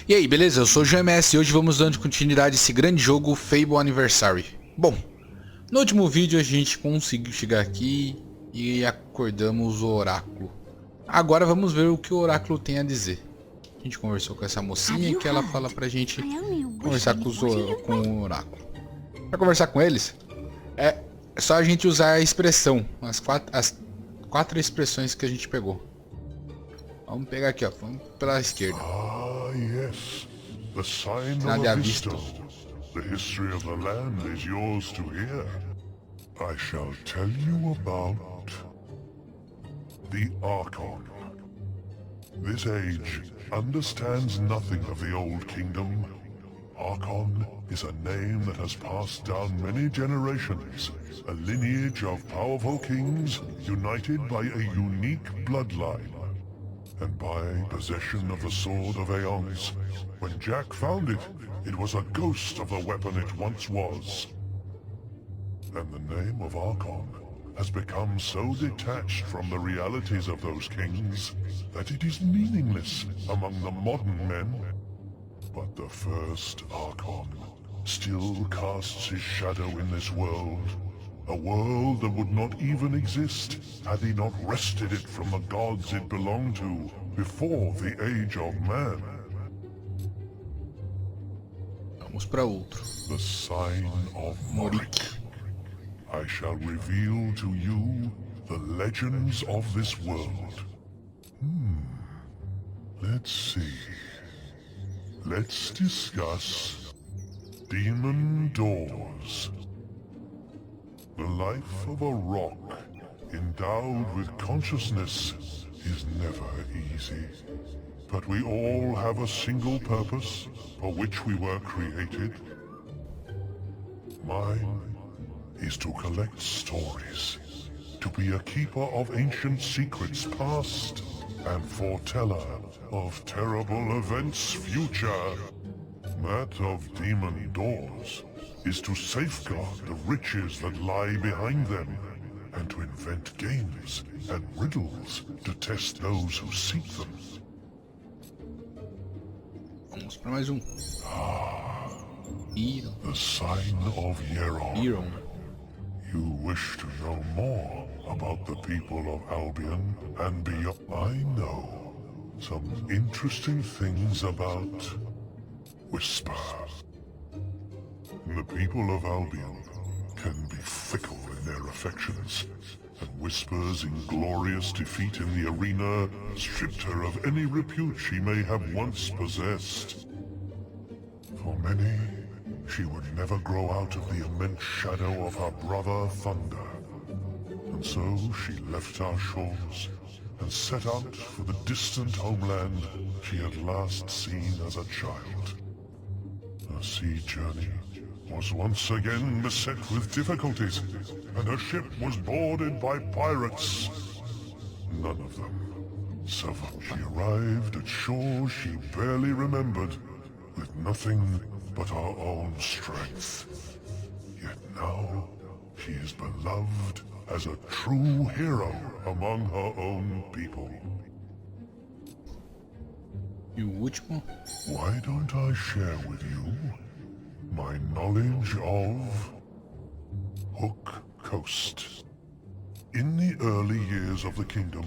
E aí, beleza? Eu sou o GMS e hoje vamos dando continuidade a esse grande jogo Fable Anniversary. Bom, no último vídeo a gente conseguiu chegar aqui e acordamos o Oráculo. Agora vamos ver o que o Oráculo tem a dizer. A gente conversou com essa mocinha que ela fala pra gente conversar com o Oráculo. Pra conversar com eles, é só a gente usar a expressão, as quatro expressões que a gente pegou. Vamos pegar aqui, ó. Vamos pela esquerda. Ah, yes. The sign Nada of à a vista. visto. The history of the land is yours to hear. I shall tell you about the Archon. This age understands nothing of the old kingdom. Archon is a name that has passed down many generations, a lineage of powerful kings united by a unique bloodline. And by possession of the Sword of Aeons. When Jack found it, it was a ghost of the weapon it once was. And the name of Archon has become so detached from the realities of those kings that it is meaningless among the modern men. But the first Archon still casts his shadow in this world. A world that would not even exist had he not wrested it from the gods it belonged to before the age of man. Vamos para outro. The sign of Morik. I shall reveal to you the legends of this world. Let's see. Let's discuss demon doors. The life of a rock endowed with consciousness is never easy. But we all have a single purpose for which we were created. Mine is to collect stories, to be a keeper of ancient secrets past, and foreteller of terrible events future. That of demon doors is to safeguard the riches that lie behind them, and to invent games and riddles to test those who seek them. Vamos para mais um. Iron. The sign of Yeron. Iron. You wish to know more about the people of Albion and beyond. I know some interesting things about Whisper. The people of Albion can be fickle in their affections, and Whisper's inglorious defeat in the arena stripped her of any repute she may have once possessed. For many, she would never grow out of the immense shadow of her brother Thunder. And so she left our shores and set out for the distant homeland she had last seen as a child. Her sea journey was once again beset with difficulties, and her ship was boarded by pirates. None of them survived. She arrived at shore she barely remembered, with nothing but her own strength. Yet now she is beloved as a true hero among her own people. E o último. Why don't I share with you my knowledge of Hook Coast? In the early years of the kingdom,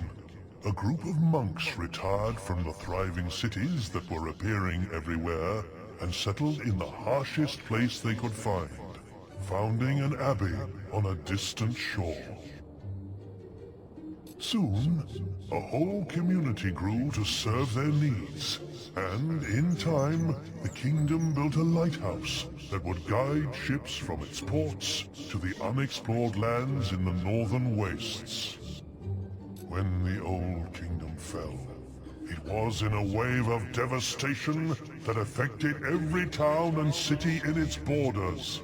a group of monks retired from the thriving cities that were appearing everywhere and settled in the harshest place they could find, founding an abbey on a distant shore. Soon, a whole community grew to serve their needs, and in time, the kingdom built a lighthouse that would guide ships from its ports to the unexplored lands in the northern wastes. When the old kingdom fell, it was in a wave of devastation that affected every town and city in its borders.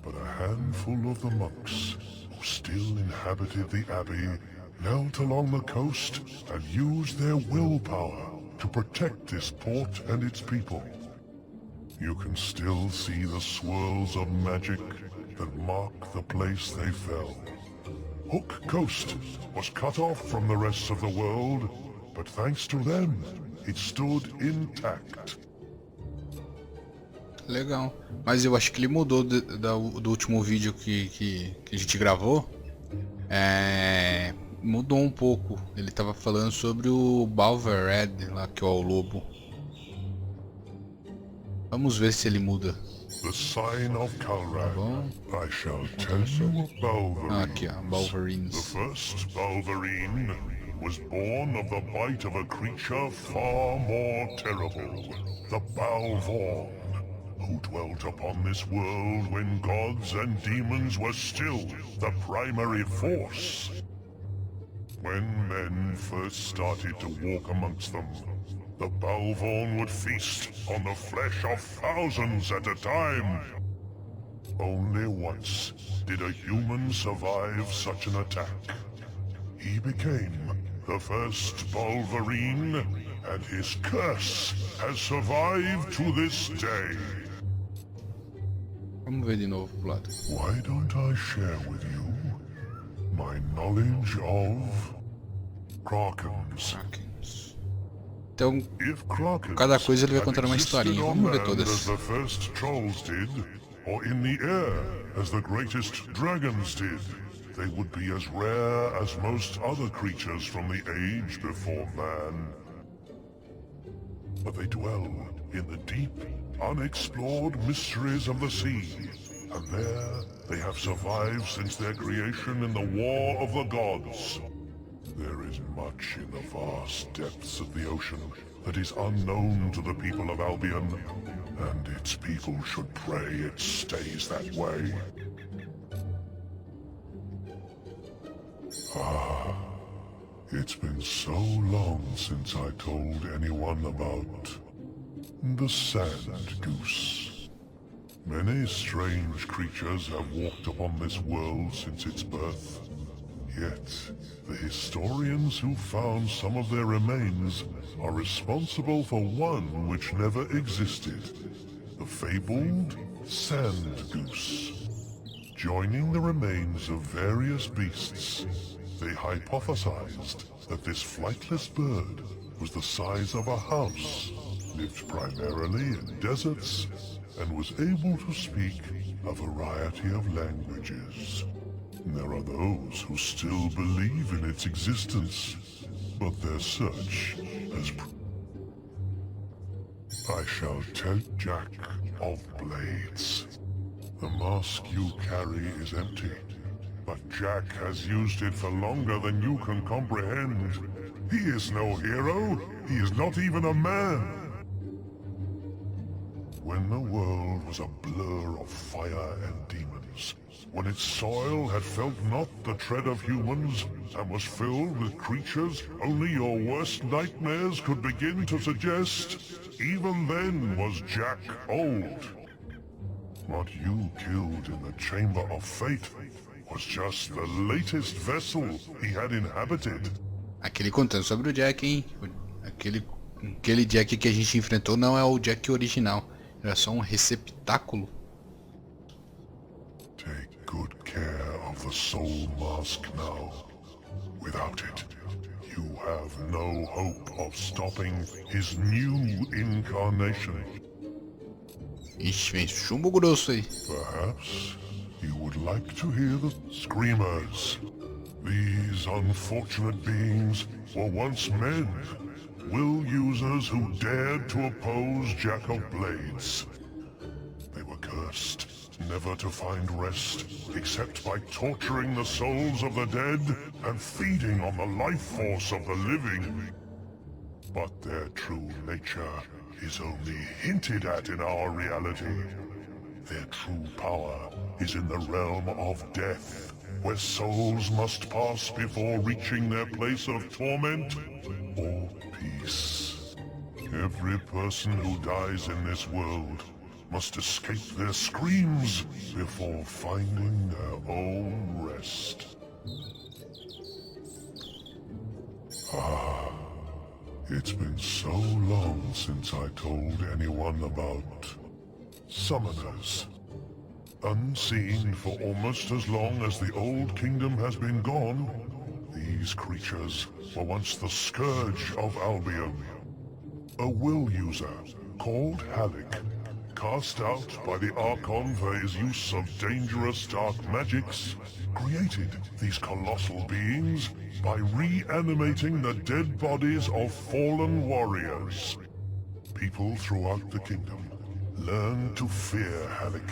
But a handful of the monks who still inhabited the abbey knelt along the coast and used their willpower to protect this port and its people. You can still see the swirls of magic that mark the place they fell. Hook Coast was cut off from the rest of the world, but thanks to them, it stood intact. Legal. Mas eu acho que ele mudou do último vídeo que a gente gravou. Mudou um pouco. Ele tava falando sobre o Balvered lá, que é o lobo. Vamos ver se ele muda. The sign of Calran. Bom. I shall tell you of Balverines. Aqui, ó, Balverines. The first Balverine was born of the bite of a creature far more terrible, the Balvorn, who dwelt upon this world when gods and demons were still the primary force. When men first started to walk amongst them, the Balvorn would feast on the flesh of thousands at a time. Only once did a human survive such an attack. He became the first Balverine, and his curse has survived to this day. Vamos ver de novo pro lado. Why don't I share with you my knowledge of Krakens? Então, If Krakens cada coisa ele vai had contar uma existed historinha. on Vamos ver land todas. as the first trolls did, or in the air as the greatest dragons did, they would be as rare as most other creatures from the age before man. But they dwell in the deep, unexplored mysteries of the sea, and there they have survived since their creation in the War of the Gods. There is much in the vast depths of the ocean that is unknown to the people of Albion, and its people should pray it stays that way. It's been so long since I told anyone about the sand goose. Many strange creatures have walked upon this world since its birth. Yet, the historians who found some of their remains are responsible for one which never existed, the fabled sand goose. Joining the remains of various beasts, they hypothesized that this flightless bird was the size of a house, lived primarily in deserts, and was able to speak a variety of languages. There are those who still believe in its existence, but their search has... I shall tell Jack of Blades. The mask you carry is empty, but Jack has used it for longer than you can comprehend. He is no hero. He is not even a man. When the world was a blur of fire and demons, when its soil had felt not the tread of humans, and was filled with creatures only your worst nightmares could begin to suggest, even then was Jack old. What you killed in the Chamber of Fate was just the latest vessel he had inhabited. Aquele contando sobre o Jack, hein? Aquele Jack que a gente enfrentou não é o Jack original. Era só um receptáculo. Take good care of the soul mask now. Without it, you have no hope of stopping his new incarnation. Ixi, vem chumbo grosso aí. Perhaps you would like to hear the screamers. These unfortunate beings were once men, will users who dared to oppose Jack of Blades. They were cursed, never to find rest, except by torturing the souls of the dead and feeding on the life force of the living. But their true nature is only hinted at in our reality. Their true power is in the realm of death, where souls must pass before reaching their place of torment or peace. Every person who dies in this world must escape their screams before finding their own rest. It's been so long since I told anyone about summoners. Unseen for almost as long as the old kingdom has been gone, these creatures were once the scourge of Albion. a will user called Halleck, cast out by the Archon for his use of dangerous dark magics, created these colossal beings by reanimating the dead bodies of fallen warriors. People throughout the kingdom learned to fear Halleck,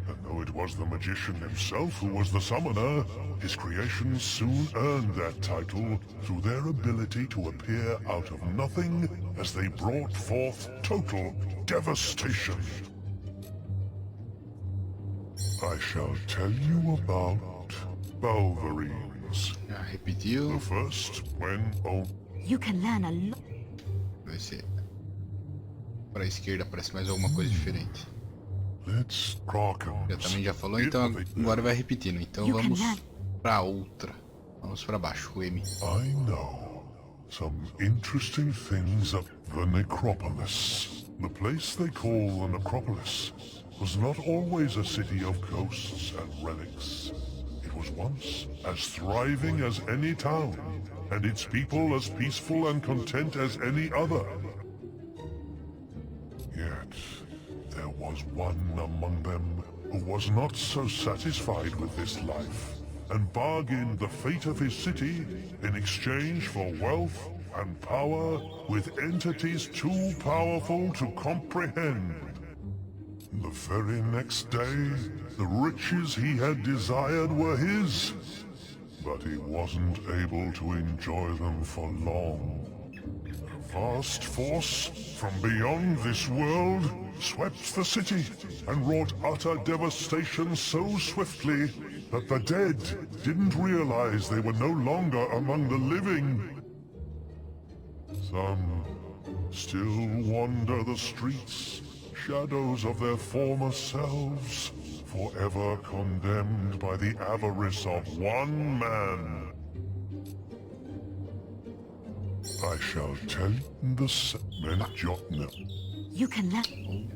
and though it was the magician himself who was the summoner, his creations soon earned that title through their ability to appear out of nothing as they brought forth total devastation. I shall tell you about Wolverines. Repetiu. The first, when You can learn a lot. Vai ser. Para a esquerda parece mais alguma coisa diferente. Let's rock 'em. Já também já falou, então agora vai repetindo. Então vamos para outra. Vamos para baixo, o M. I know some interesting things of the necropolis. The place they call the necropolis was not always a city of ghosts and relics. It was once as thriving as any town, and its people as peaceful and content as any other. Yet, there was one among them who was not so satisfied with this life, and bargained the fate of his city in exchange for wealth and power with entities too powerful to comprehend. The very next day, the riches he had desired were his, but he wasn't able to enjoy them for long. A vast force from beyond this world swept the city and wrought utter devastation so swiftly that the dead didn't realize they were no longer among the living. Some still wander the streets, shadows of their former selves, forever condemned by the avarice of one man. I shall tell you the Jotna. You can learn.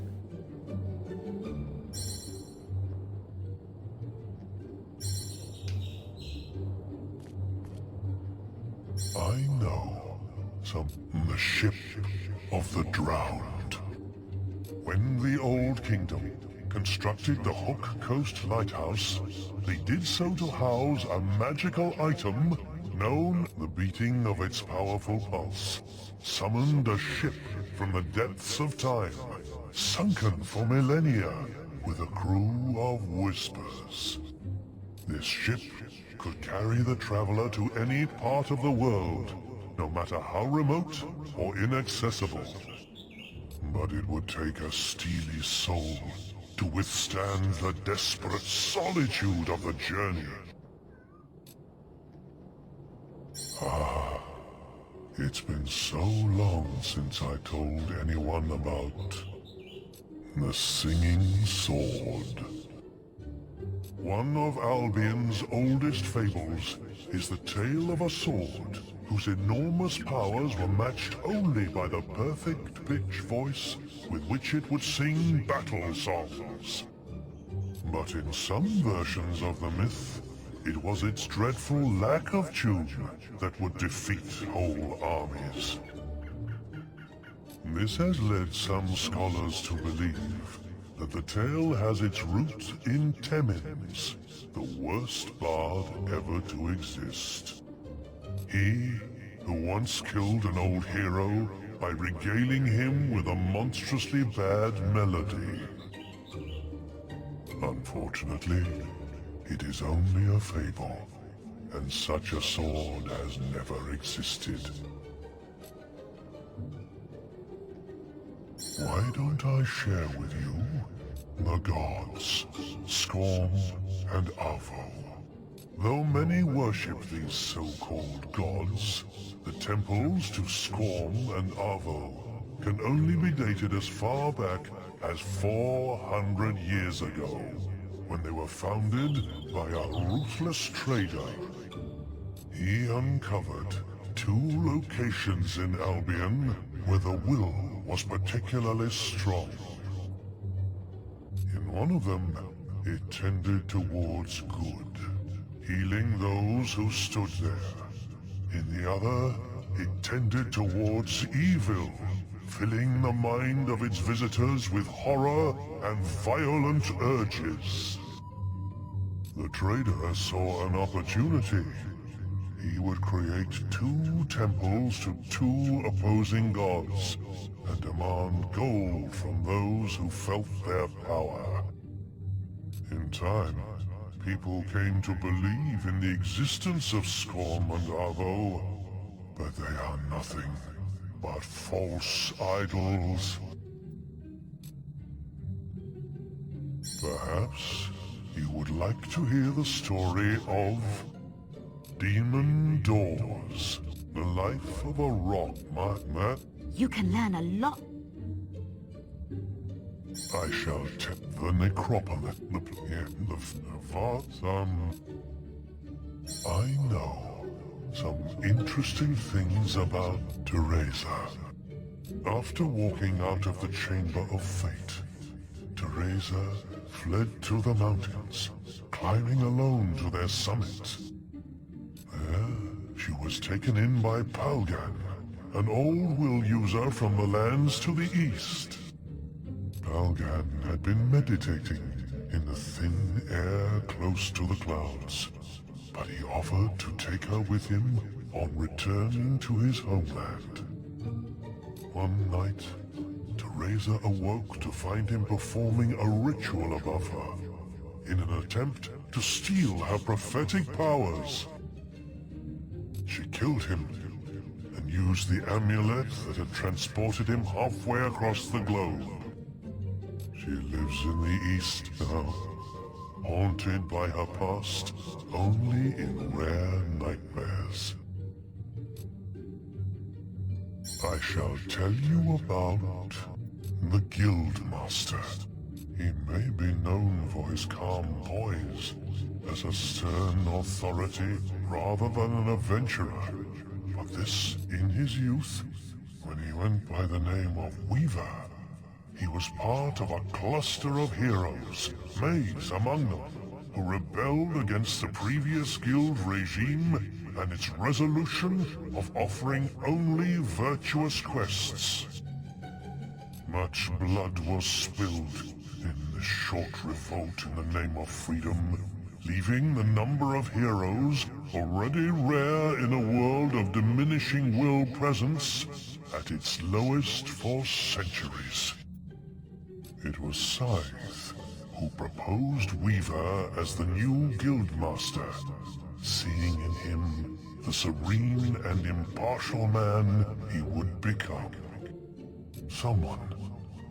I know some the ship of the drowned. When the Old Kingdom constructed the Hook Coast Lighthouse, they did so to house a magical item known the beating of its powerful pulse, summoned a ship from the depths of time, sunken for millennia with a crew of whispers. This ship could carry the traveler to any part of the world, no matter how remote or inaccessible. But it would take a steely soul to withstand the desperate solitude of the journey. It's been so long since I told anyone about the Singing Sword. One of Albion's oldest fables is the tale of a sword whose enormous powers were matched only by the perfect pitch voice with which it would sing battle songs. But in some versions of the myth, it was its dreadful lack of tune that would defeat whole armies. This has led some scholars to believe that the tale has its root in Temens, the worst bard ever to exist. He who once killed an old hero by regaling him with a monstrously bad melody. Unfortunately, it is only a fable, and such a sword has never existed. Why don't I share with you the gods, Skorm and Avo? Though many worship these so-called gods, the temples to Skorm and Avo can only be dated as far back as 400 years ago, when they were founded by a ruthless trader. He uncovered 2 locations in Albion where the will was particularly strong. In one of them, it tended towards good, healing those who stood there. In the other, it tended towards evil, filling the mind of its visitors with horror and violent urges. The trader saw an opportunity. He would create 2 temples to 2 opposing gods and demand gold from those who felt their power. In time, people came to believe in the existence of Skorm and Arvo, but they are nothing but false idols. Perhaps you would like to hear the story of Demon Doors, the life of a rock magnet. You can learn a lot. I shall tell the necropolis, I know some interesting things about Teresa. After walking out of the Chamber of Fate, Teresa fled to the mountains, climbing alone to their summit. There, she was taken in by Palgan, an old will user from the lands to the east. Palgan had been meditating in the thin air close to the clouds, but he offered to take her with him on returning to his homeland. One night, Teresa awoke to find him performing a ritual above her, in an attempt to steal her prophetic powers. She killed him, and used the amulet that had transported him halfway across the globe. She lives in the east now, haunted by her past only in rare nightmares. I shall tell you about the Guildmaster. He may be known for his calm poise, as a stern authority rather than an adventurer. But this, in his youth, when he went by the name of Weaver, he was part of a cluster of heroes, maids among them, who rebelled against the previous guild regime and its resolution of offering only virtuous quests. Much blood was spilled in this short revolt in the name of freedom, leaving the number of heroes, already rare in a world of diminishing will presence, at its lowest for centuries. It was Scythe who proposed Weaver as the new Guildmaster, seeing in him the serene and impartial man he would become. Someone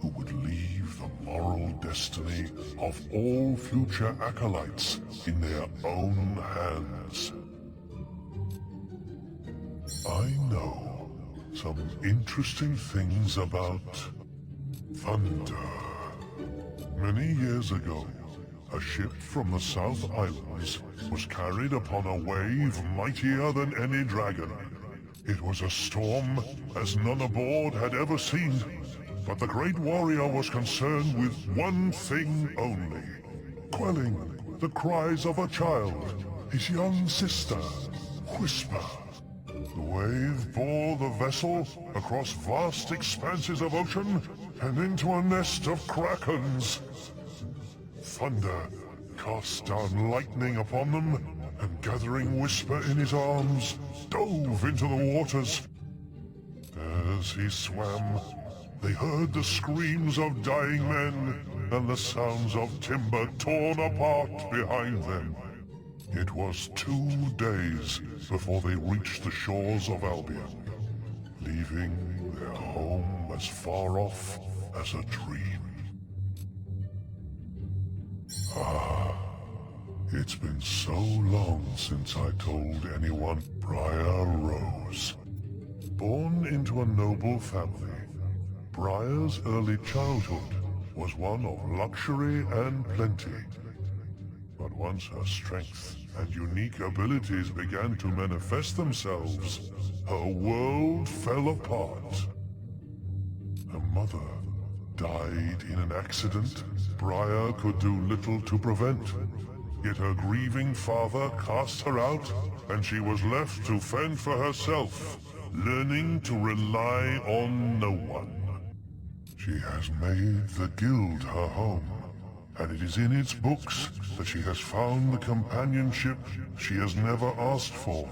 who would leave the moral destiny of all future acolytes in their own hands. I know some interesting things about thunder. Many years ago, a ship from the South Islands was carried upon a wave mightier than any dragon. It was a storm as none aboard had ever seen, but the great warrior was concerned with one thing only: quelling the cries of a child, his young sister, Whisper. The wave bore the vessel across vast expanses of ocean and into a nest of krakens. Thunder cast down lightning upon them, and gathering Whisper in his arms, dove into the waters. As he swam, they heard the screams of dying men and the sounds of timber torn apart behind them. It was 2 days before they reached the shores of Albion, leaving their home as far off as a dream. It's been so long since I told anyone. Briar Rose. Born into a noble family, Briar's early childhood was one of luxury and plenty. But once her strength and unique abilities began to manifest themselves, her world fell apart. Her mother died in an accident Briar could do little to prevent. Yet her grieving father cast her out, and she was left to fend for herself, learning to rely on no one. She has made the guild her home, and it is in its books that she has found the companionship she has never asked for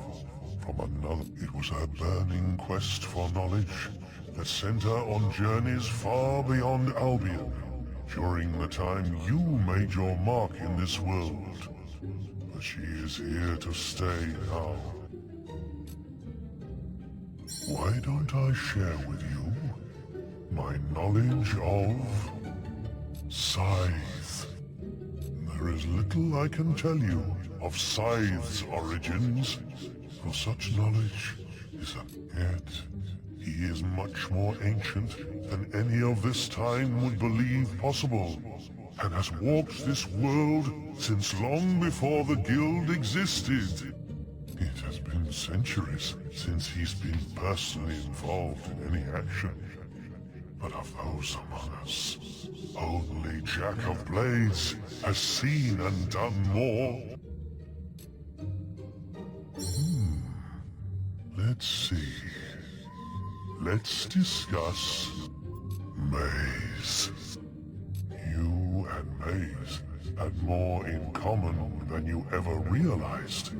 from another. It was her burning quest for knowledge that sent her on journeys far beyond Albion during the time you made your mark in this world. But she is here to stay now. Why don't I share with you my knowledge of Scythe? There is little I can tell you of Scythe's origins, for such knowledge is yet he is much more ancient than any of this time would believe possible, and has walked this world since long before the guild existed. It has been centuries since he's been personally involved in any action. But of those among us, only Jack of Blades has seen and done more. Let's see. Let's discuss Maze. You and Maze had more in common than you ever realized.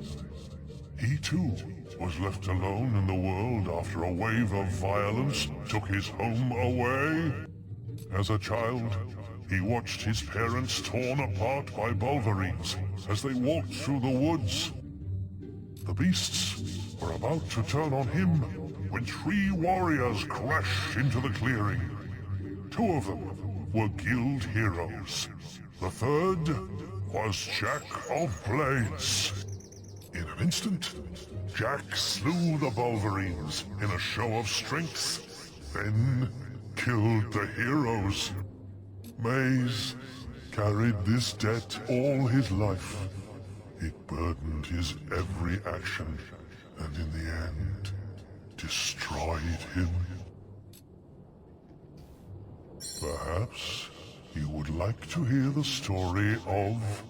He too was left alone in the world after a wave of violence took his home away. As a child, he watched his parents torn apart by Bulverines as they walked through the woods. The beasts were about to turn on him when 3 warriors crashed into the clearing. 2 of them were guild heroes. The third was Jack of Blades. In an instant, Jack slew the Bulverines in a show of strength, then killed the heroes. Maze carried this debt all his life. It burdened his every action, and in the end, destroyed him. Perhaps you would like to hear the story of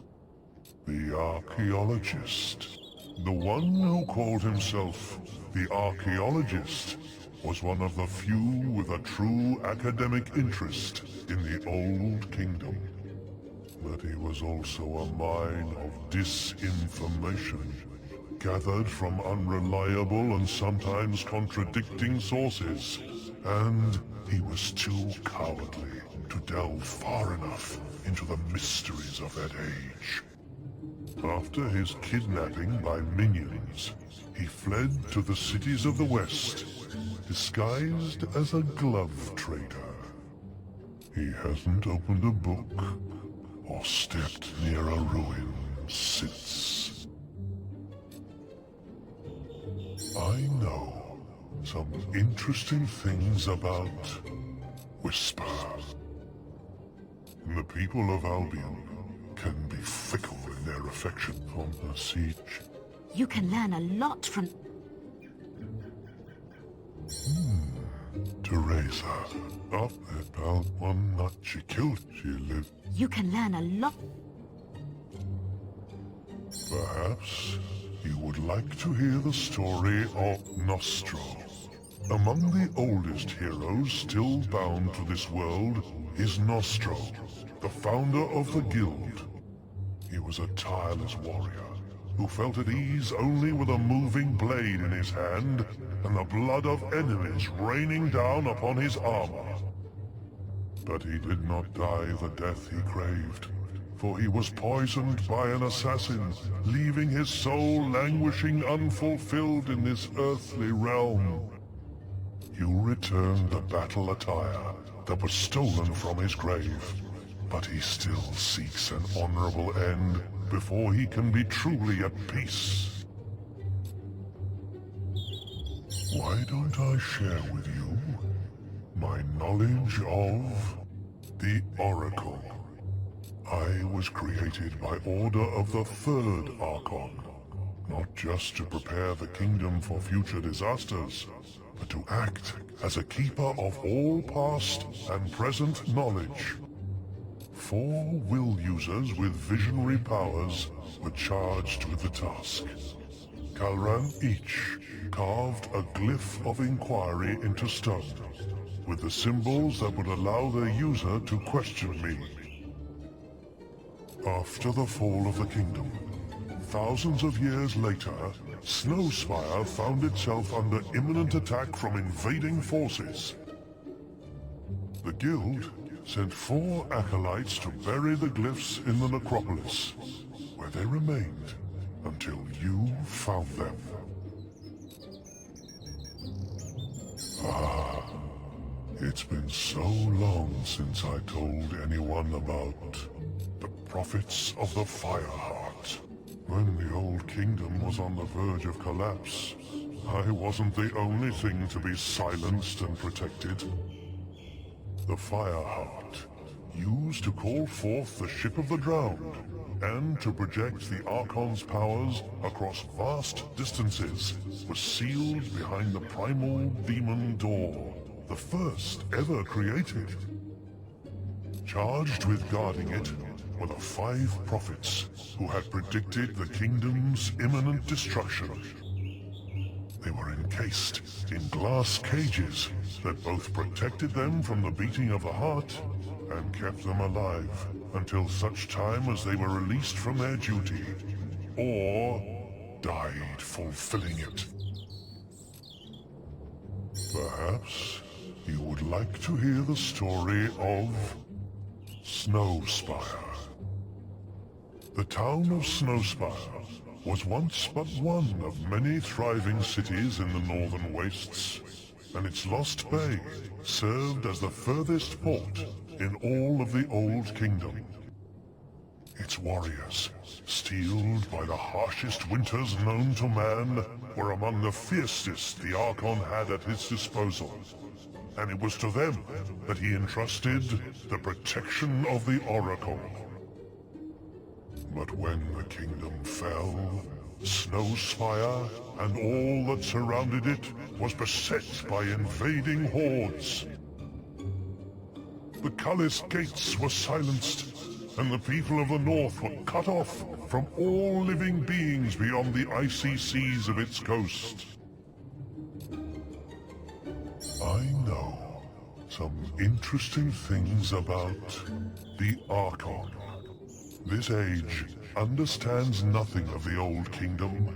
the archaeologist. The one who called himself the archaeologist was one of the few with a true academic interest in the Old Kingdom. But he was also a mine of disinformation, gathered from unreliable and sometimes contradicting sources. And he was too cowardly to delve far enough into the mysteries of that age. After his kidnapping by minions, he fled to the cities of the West, disguised as a glove trader. He hasn't opened a book or stepped near a ruin since. I know some interesting things about Whisper. The people of Albion can be fickle in their affection from the siege. You can learn a lot from... Teresa. Up about one nut she killed. She lived. You can learn a lot... Perhaps you would like to hear the story of Nostro. Among the oldest heroes still bound to this world is Nostro, the founder of the guild. He was a tireless warrior who felt at ease only with a moving blade in his hand and the blood of enemies raining down upon his armor. But he did not die the death he craved, for he was poisoned by an assassin, leaving his soul languishing unfulfilled in this earthly realm. You returned the battle attire that was stolen from his grave, but he still seeks an honorable end before he can be truly at peace. Why don't I share with you my knowledge of the Oracle? I was created by order of the third Archon, not just to prepare the kingdom for future disasters, but to act as a keeper of all past and present knowledge. 4 will users with visionary powers were charged with the task. Kalran each carved a glyph of inquiry into stone, with the symbols that would allow their user to question me. After the fall of the kingdom, thousands of years later, Snowspire found itself under imminent attack from invading forces. The guild sent 4 acolytes to bury the glyphs in the necropolis, where they remained until you found them. It's been so long since I told anyone about the prophets of the Fireheart. When the old kingdom was on the verge of collapse, I wasn't the only thing to be silenced and protected. The Fireheart, used to call forth the Ship of the Drowned, and to project the Archon's powers across vast distances, was sealed behind the primal demon door, the first ever created. Charged with guarding it were the 5 prophets who had predicted the kingdom's imminent destruction. They were encased in glass cages that both protected them from the beating of the heart and kept them alive until such time as they were released from their duty, or died fulfilling it. Perhaps you would like to hear the story of Snowspire. The town of Snowspire was once but one of many thriving cities in the northern wastes, and its lost bay served as the furthest port in all of the Old Kingdom. Its warriors, steeled by the harshest winters known to man, were among the fiercest the Archon had at his disposal, and it was to them that he entrusted the protection of the Oracle. But when the kingdom fell, Snowspire and all that surrounded it was beset by invading hordes. The Cullis gates were silenced, and the people of the north were cut off from all living beings beyond the icy seas of its coast. I know some interesting things about the Archon. This age understands nothing of the Old Kingdom.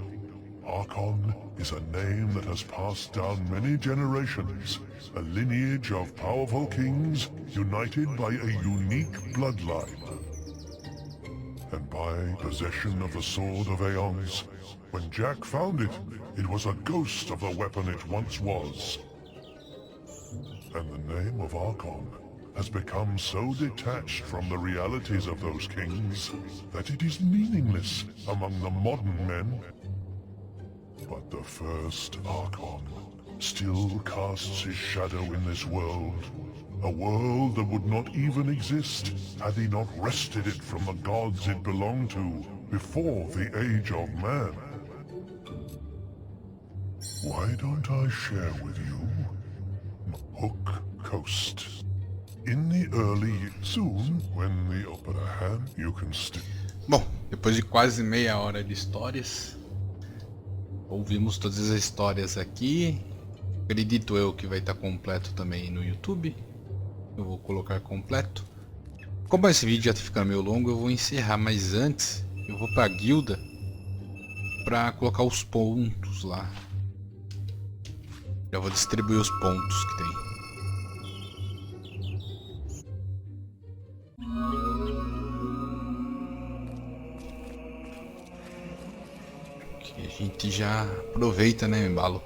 Archon is a name that has passed down many generations, a lineage of powerful kings united by a unique bloodline. And by possession of the Sword of Aeons, when Jack found it, it was a ghost of the weapon it once was. And the name of Archon has become so detached from the realities of those kings that it is meaningless among the modern men. But the first Archon still casts his shadow in this world, a world that would not even exist had he not wrested it from the gods it belonged to before the Age of Man. Why don't I share with you Hook Coast? In the early, soon, when the upper hand, you can still... Bom, depois de quase meia hora de histórias, ouvimos todas as histórias aqui. Acredito eu que vai estar completo também no YouTube. Eu vou colocar completo. Como esse vídeo já tá ficando meio longo, eu vou encerrar, mas antes eu vou pra guilda pra colocar os pontos lá. Já vou distribuir os pontos que tem. Aqui a gente já aproveita, né, embalo.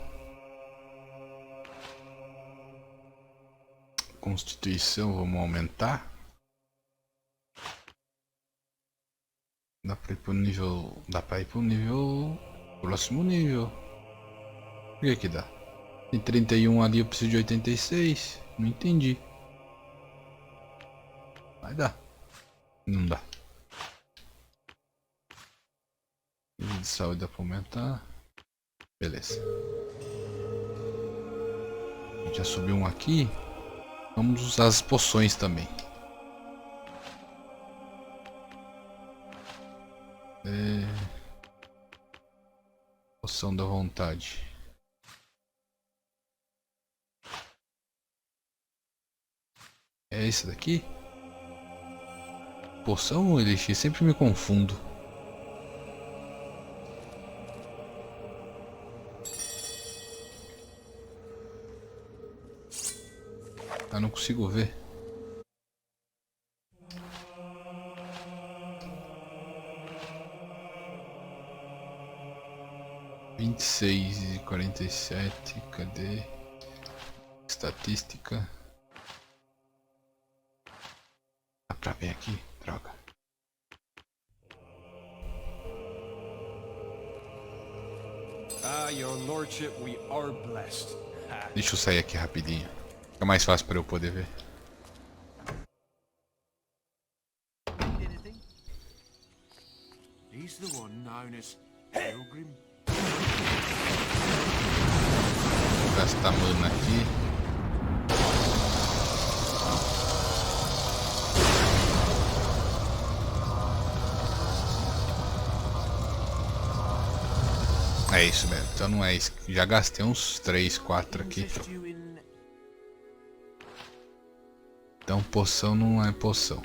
Constituição, vamos aumentar. Dá pra ir pro nível. Dá pra ir pro nível. Próximo nível. Por que dá? Tem 31 ali, eu preciso de 86. Não entendi. Vai dar. Não dá. Nível de saúde dá pra aumentar. Beleza. A gente já subiu um aqui. Vamos usar as poções também. Poção da vontade. É esse daqui? Poção ou elixir? Sempre me confundo. Eu não consigo ver. (26:47). Cadê? Estatística. Dá pra ver aqui? Droga. Your lordship, we are blessed. Deixa eu sair aqui rapidinho. Fica mais fácil para eu poder ver. He's the one known as Pilgrim. Vou gastar mana aqui. É isso mesmo, então não é isso. Já gastei uns 3, 4 aqui. Então poção não é poção.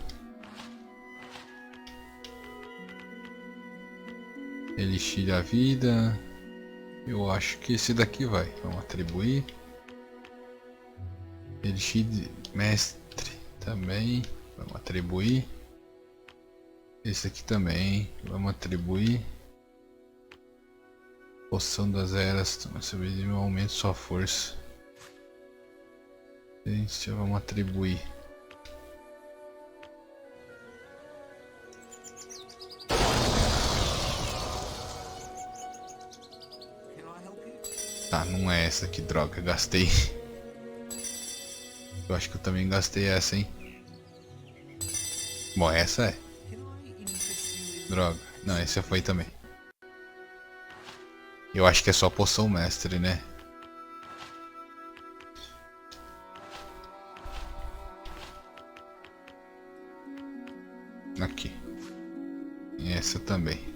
Elixir da vida. Eu acho que esse daqui vai. Vamos atribuir. Elixir de mestre também. Vamos atribuir. Esse aqui também. Vamos atribuir. Poção das eras. Sobrevivente, aumenta sua força. Gente, vamos atribuir. Tá, não é essa aqui, droga, gastei. Eu acho que eu também gastei essa, hein. Bom, essa é. Droga, não, essa foi também. Eu acho que é só poção mestre, né? Aqui. E essa também.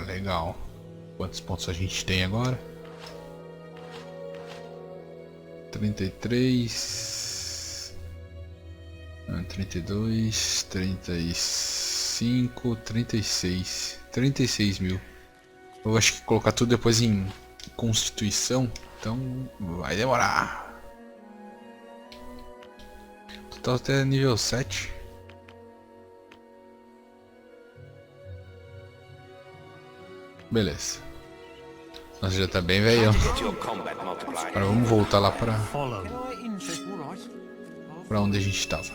Legal. Quantos pontos a gente tem agora? 33, 32, 35, 36. 36 mil. Eu acho que colocar tudo depois em constituição, então vai demorar. Total até nível 7. Beleza. Nossa, já tá bem velhão. Agora vamos voltar lá pra onde a gente tava.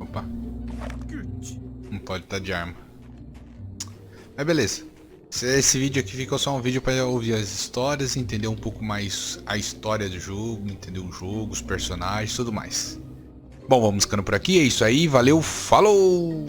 Opa. Não pode estar de arma. Mas beleza. Esse vídeo aqui ficou só um vídeo para ouvir as histórias, entender um pouco mais a história do jogo, entender o jogo, os personagens, tudo mais. Bom, vamos ficando por aqui, é isso aí, valeu, falou!